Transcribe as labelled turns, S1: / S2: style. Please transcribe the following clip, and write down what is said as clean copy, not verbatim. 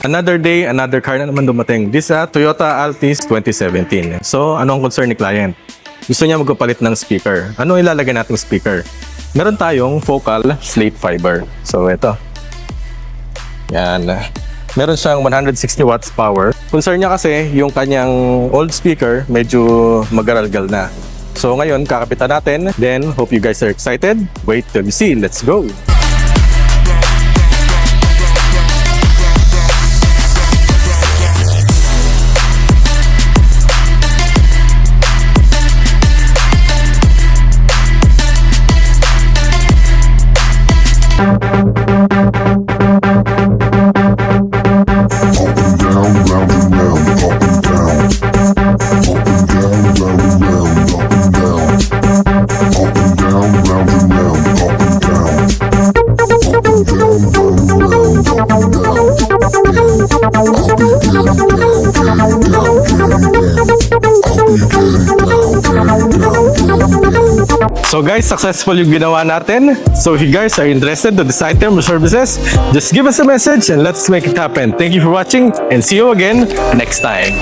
S1: Another day, another car na naman dumating. This Toyota Altis 2017. So, anong concern ni client? Gusto niya magpapalit ng speaker. Ano ilalagay nating speaker? Meron tayong focal Slatefiber. So, ito. Yan. Meron siyang 160 watts power. Concern niya kasi yung kanyang old speaker medyo magaralgal na. So, ngayon, kakapitan natin. Then, hope you guys are excited. Wait till you see. Let's go! So guys, successful yung ginawa natin. So if you guys are interested in this item or services, just give us a message and let's make it happen. Thank you for watching and see you again next time.